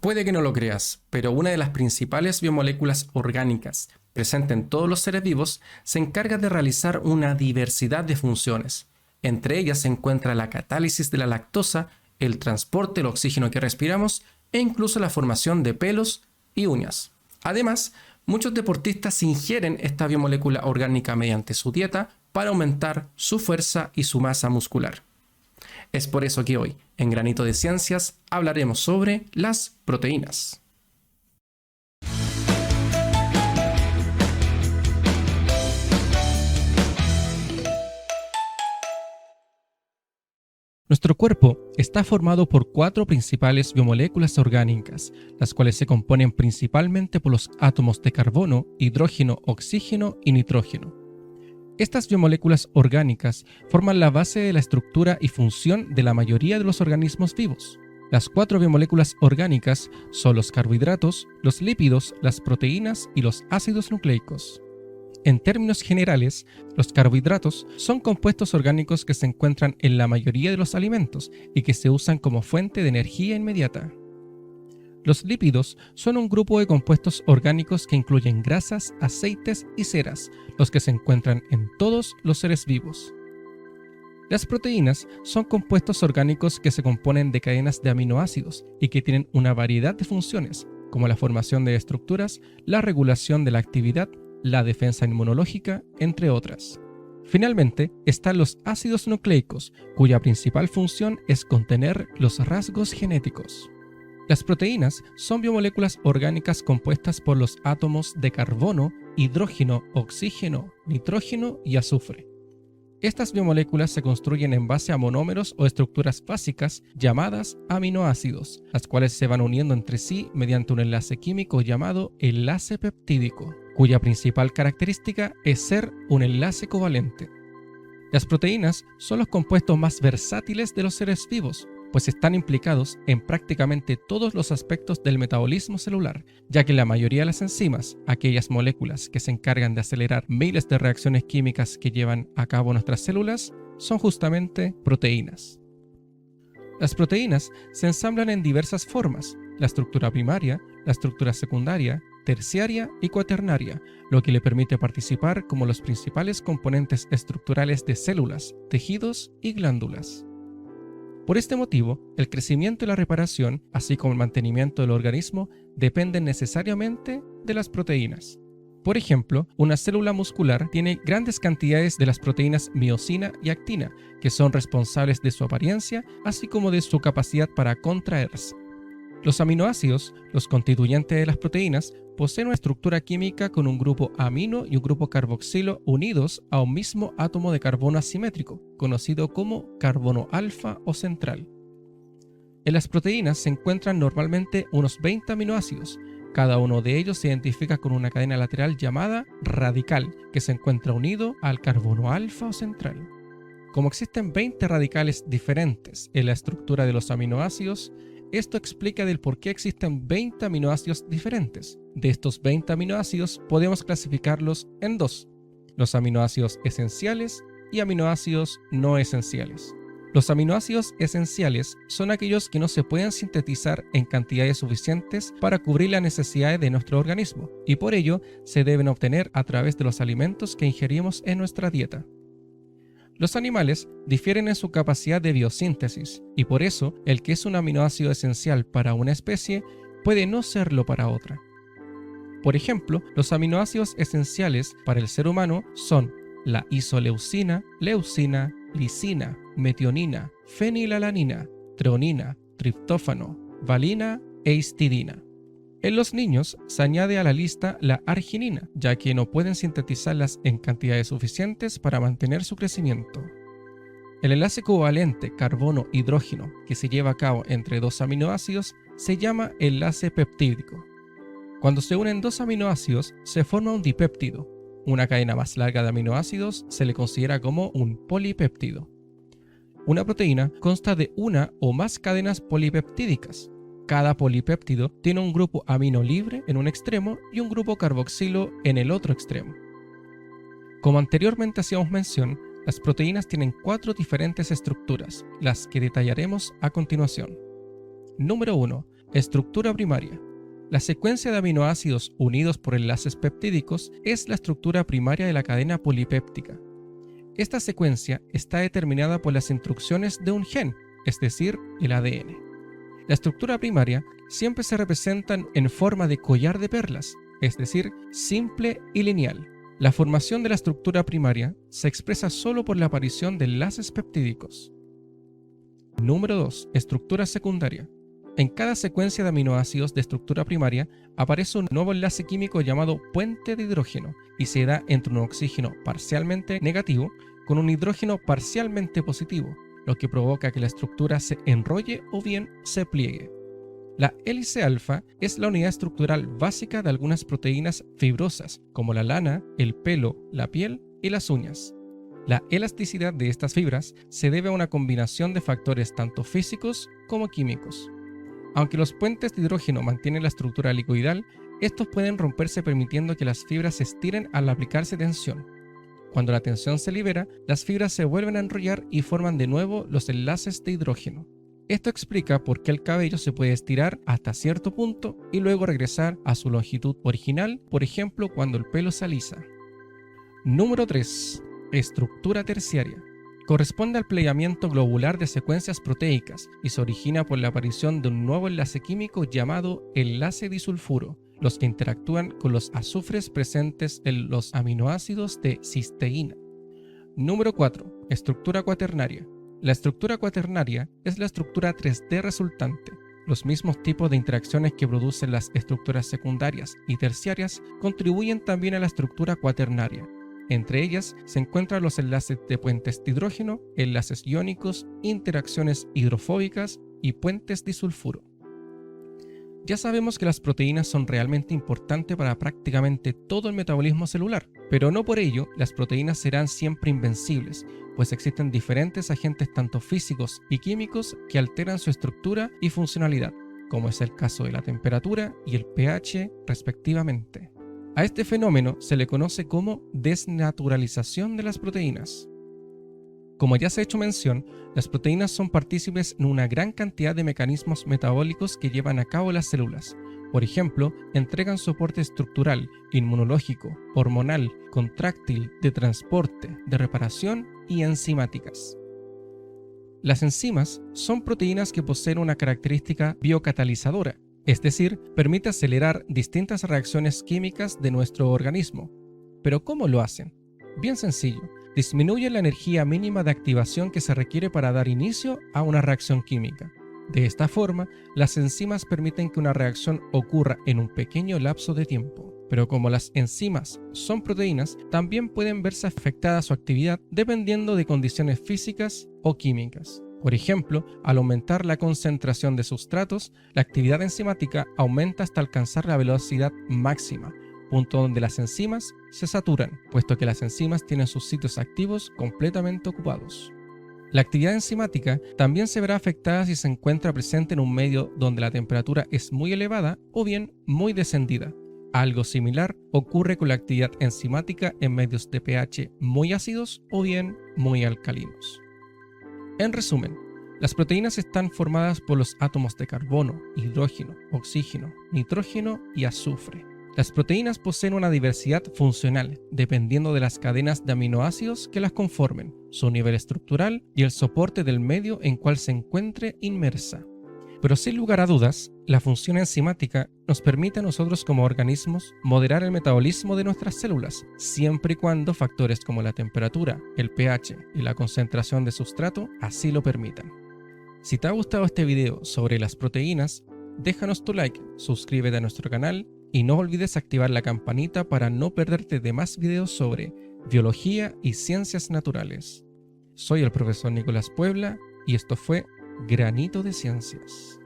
Puede que no lo creas, pero una de las principales biomoléculas orgánicas presentes en todos los seres vivos se encarga de realizar una diversidad de funciones. Entre ellas se encuentra la catálisis de la lactosa, el transporte del oxígeno que respiramos e incluso la formación de pelos y uñas. Además, muchos deportistas ingieren esta biomolécula orgánica mediante su dieta para aumentar su fuerza y su masa muscular. Es por eso que hoy, en Granito de Ciencias, hablaremos sobre las proteínas. Nuestro cuerpo está formado por 4 principales biomoléculas orgánicas, las cuales se componen principalmente por los átomos de carbono, hidrógeno, oxígeno y nitrógeno. Estas biomoléculas orgánicas forman la base de la estructura y función de la mayoría de los organismos vivos. Las 4 biomoléculas orgánicas son los carbohidratos, los lípidos, las proteínas y los ácidos nucleicos. En términos generales, los carbohidratos son compuestos orgánicos que se encuentran en la mayoría de los alimentos y que se usan como fuente de energía inmediata. Los lípidos son un grupo de compuestos orgánicos que incluyen grasas, aceites y ceras, los que se encuentran en todos los seres vivos. Las proteínas son compuestos orgánicos que se componen de cadenas de aminoácidos y que tienen una variedad de funciones, como la formación de estructuras, la regulación de la actividad, la defensa inmunológica, entre otras. Finalmente, están los ácidos nucleicos, cuya principal función es contener los rasgos genéticos. Las proteínas son biomoléculas orgánicas compuestas por los átomos de carbono, hidrógeno, oxígeno, nitrógeno y azufre. Estas biomoléculas se construyen en base a monómeros o estructuras básicas llamadas aminoácidos, las cuales se van uniendo entre sí mediante un enlace químico llamado enlace peptídico, cuya principal característica es ser un enlace covalente. Las proteínas son los compuestos más versátiles de los seres vivos, pues están implicados en prácticamente todos los aspectos del metabolismo celular, ya que la mayoría de las enzimas, aquellas moléculas que se encargan de acelerar miles de reacciones químicas que llevan a cabo nuestras células, son justamente proteínas. Las proteínas se ensamblan en diversas formas: la estructura primaria, la estructura secundaria, terciaria y cuaternaria, lo que le permite participar como los principales componentes estructurales de células, tejidos y glándulas. Por este motivo, el crecimiento y la reparación, así como el mantenimiento del organismo, dependen necesariamente de las proteínas. Por ejemplo, una célula muscular tiene grandes cantidades de las proteínas miosina y actina, que son responsables de su apariencia, así como de su capacidad para contraerse. Los aminoácidos, los constituyentes de las proteínas, poseen una estructura química con un grupo amino y un grupo carboxilo unidos a un mismo átomo de carbono asimétrico, conocido como carbono alfa o central. En las proteínas se encuentran normalmente unos 20 aminoácidos. Cada uno de ellos se identifica con una cadena lateral llamada radical, que se encuentra unido al carbono alfa o central. Como existen 20 radicales diferentes en la estructura de los aminoácidos, esto explica del por qué existen 20 aminoácidos diferentes. De estos 20 aminoácidos podemos clasificarlos en 2, los aminoácidos esenciales y aminoácidos no esenciales. Los aminoácidos esenciales son aquellos que no se pueden sintetizar en cantidades suficientes para cubrir las necesidades de nuestro organismo y por ello se deben obtener a través de los alimentos que ingerimos en nuestra dieta. Los animales difieren en su capacidad de biosíntesis y por eso el que es un aminoácido esencial para una especie puede no serlo para otra. Por ejemplo, los aminoácidos esenciales para el ser humano son la isoleucina, leucina, lisina, metionina, fenilalanina, treonina, triptófano, valina e histidina. En los niños se añade a la lista la arginina, ya que no pueden sintetizarlas en cantidades suficientes para mantener su crecimiento. El enlace covalente carbono-hidrógeno que se lleva a cabo entre 2 aminoácidos se llama enlace peptídico. Cuando se unen 2 aminoácidos se forma un dipéptido. Una cadena más larga de aminoácidos se le considera como un polipéptido. Una proteína consta de una o más cadenas polipeptídicas. Cada polipéptido tiene un grupo amino libre en un extremo y un grupo carboxilo en el otro extremo. Como anteriormente hacíamos mención, las proteínas tienen 4 diferentes estructuras, las que detallaremos a continuación. Número 1. Estructura primaria. La secuencia de aminoácidos unidos por enlaces peptídicos es la estructura primaria de la cadena polipéptica. Esta secuencia está determinada por las instrucciones de un gen, es decir, el ADN. La estructura primaria siempre se representa en forma de collar de perlas, es decir, simple y lineal. La formación de la estructura primaria se expresa solo por la aparición de enlaces peptídicos. Número 2. Estructura secundaria. En cada secuencia de aminoácidos de estructura primaria aparece un nuevo enlace químico llamado puente de hidrógeno y se da entre un oxígeno parcialmente negativo con un hidrógeno parcialmente positivo, lo que provoca que la estructura se enrolle o bien se pliegue. La hélice alfa es la unidad estructural básica de algunas proteínas fibrosas, como la lana, el pelo, la piel y las uñas. La elasticidad de estas fibras se debe a una combinación de factores tanto físicos como químicos. Aunque los puentes de hidrógeno mantienen la estructura helicoidal, estos pueden romperse permitiendo que las fibras se estiren al aplicarse tensión. Cuando la tensión se libera, las fibras se vuelven a enrollar y forman de nuevo los enlaces de hidrógeno. Esto explica por qué el cabello se puede estirar hasta cierto punto y luego regresar a su longitud original, por ejemplo cuando el pelo se alisa. Número 3. Estructura terciaria. Corresponde al plegamiento globular de secuencias proteicas y se origina por la aparición de un nuevo enlace químico llamado enlace disulfuro, los que interactúan con los azufres presentes en los aminoácidos de cisteína. Número 4. Estructura cuaternaria. La estructura cuaternaria es la estructura 3D resultante. Los mismos tipos de interacciones que producen las estructuras secundarias y terciarias contribuyen también a la estructura cuaternaria. Entre ellas se encuentran los enlaces de puentes de hidrógeno, enlaces iónicos, interacciones hidrofóbicas y puentes disulfuro. Ya sabemos que las proteínas son realmente importantes para prácticamente todo el metabolismo celular, pero no por ello las proteínas serán siempre invencibles, pues existen diferentes agentes tanto físicos y químicos que alteran su estructura y funcionalidad, como es el caso de la temperatura y el pH respectivamente. A este fenómeno se le conoce como desnaturalización de las proteínas. Como ya se ha hecho mención, las proteínas son partícipes en una gran cantidad de mecanismos metabólicos que llevan a cabo las células. Por ejemplo, entregan soporte estructural, inmunológico, hormonal, contráctil, de transporte, de reparación y enzimáticas. Las enzimas son proteínas que poseen una característica biocatalizadora, es decir, permite acelerar distintas reacciones químicas de nuestro organismo. ¿Pero cómo lo hacen? Bien sencillo, disminuyen la energía mínima de activación que se requiere para dar inicio a una reacción química. De esta forma, las enzimas permiten que una reacción ocurra en un pequeño lapso de tiempo. Pero como las enzimas son proteínas, también pueden verse afectada su actividad dependiendo de condiciones físicas o químicas. Por ejemplo, al aumentar la concentración de sustratos, la actividad enzimática aumenta hasta alcanzar la velocidad máxima, punto donde las enzimas se saturan, puesto que las enzimas tienen sus sitios activos completamente ocupados. La actividad enzimática también se verá afectada si se encuentra presente en un medio donde la temperatura es muy elevada o bien muy descendida. Algo similar ocurre con la actividad enzimática en medios de pH muy ácidos o bien muy alcalinos. En resumen, las proteínas están formadas por los átomos de carbono, hidrógeno, oxígeno, nitrógeno y azufre. Las proteínas poseen una diversidad funcional dependiendo de las cadenas de aminoácidos que las conformen, su nivel estructural y el soporte del medio en cual se encuentre inmersa. Pero sin lugar a dudas, la función enzimática nos permite a nosotros como organismos moderar el metabolismo de nuestras células, siempre y cuando factores como la temperatura, el pH y la concentración de sustrato así lo permitan. Si te ha gustado este video sobre las proteínas, déjanos tu like, suscríbete a nuestro canal y no olvides activar la campanita para no perderte de más videos sobre biología y ciencias naturales. Soy el profesor Nicolás Puebla y esto fue Granito de Ciencias.